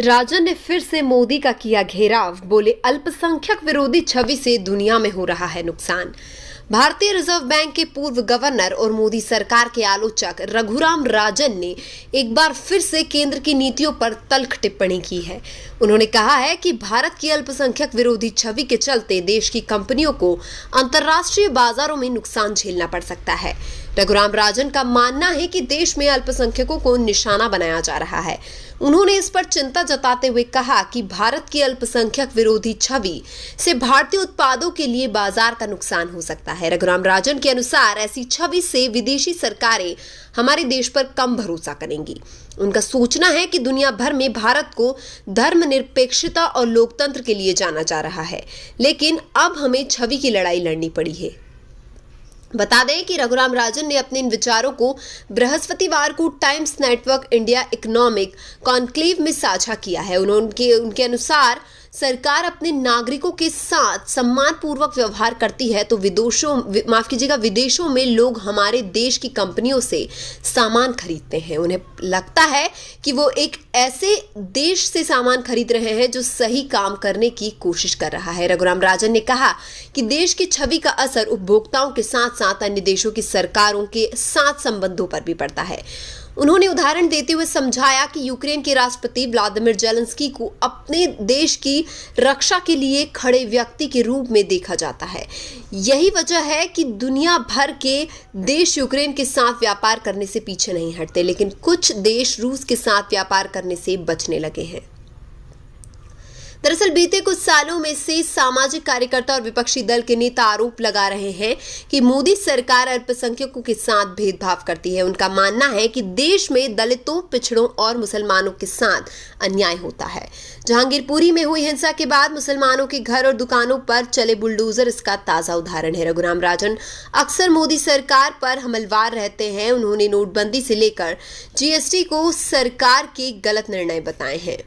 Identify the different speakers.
Speaker 1: राजन ने फिर से मोदी का किया घेराव, बोले अल्पसंख्यक विरोधी छवि से दुनिया में हो रहा है नुकसान। भारतीय रिजर्व बैंक के पूर्व गवर्नर और मोदी सरकार के आलोचक रघुराम राजन ने एक बार फिर से केंद्र की नीतियों पर तल्ख टिप्पणी की है। उन्होंने कहा है कि भारत की अल्पसंख्यक विरोधी छवि के चलते देश की कंपनियों को अंतर्राष्ट्रीय बाजारों में नुकसान झेलना पड़ सकता है। रघुराम राजन का मानना है कि देश में अल्पसंख्यकों को निशाना बनाया जा रहा है। उन्होंने इस पर चिंता जताते हुए कहा कि भारत की अल्पसंख्यक विरोधी छवि से भारतीय उत्पादों के लिए बाजार का नुकसान हो सकता है। रघुराम राजन के अनुसार ऐसी छवि से विदेशी सरकारें हमारे देश पर कम भरोसा करेंगी। उनका सोचना है कि दुनिया भर में भारत को धर्मनिरपेक्षता और लोकतंत्र के लिए जाना जा रहा है, लेकिन अब हमें छवि की लड़ाई लड़नी पड़ी है। बता दें कि रघुराम राजन ने अपने इन विचारों को बृहस्पतिवार को times network India economic conclave में साझा किया है। उनके अनुसार सरकार अपने नागरिकों के साथ सम्मानपूर्वक व्यवहार करती है तो विदेशों में लोग हमारे देश की कंपनियों से सामान खरीदते हैं। उन्हें लगता है कि वो एक ऐसे देश से सामान खरीद रहे हैं जो सही काम करने की कोशिश कर रहा है। रघुराम राजन ने कहा कि देश की छवि का असर उपभोक्ताओं के साथ साथ अन्य देशों की सरकारों के साथ संबंधों पर भी पड़ता है। उन्होंने उदाहरण देते हुए समझाया कि यूक्रेन के राष्ट्रपति व्लादिमीर ज़ेलेंस्की को अपने देश की रक्षा के लिए खड़े व्यक्ति के रूप में देखा जाता है। यही वजह है कि दुनिया भर के देश यूक्रेन के साथ व्यापार करने से पीछे नहीं हटते, लेकिन कुछ देश रूस के साथ व्यापार करने से बचने लगे हैं। दरअसल बीते कुछ सालों में से सामाजिक कार्यकर्ता और विपक्षी दल के नेता आरोप लगा रहे हैं कि मोदी सरकार अल्पसंख्यकों के साथ भेदभाव करती है। उनका मानना है कि देश में दलितों, पिछड़ों और मुसलमानों के साथ अन्याय होता है। जहांगीरपुरी में हुई हिंसा के बाद मुसलमानों के घर और दुकानों पर चले बुलडोजर इसका ताजा उदाहरण है। रघुराम राजन अक्सर मोदी सरकार पर हमलवार रहते हैं। उन्होंने नोटबंदी से लेकर जीएसटी को सरकार के गलत निर्णय बताए हैं।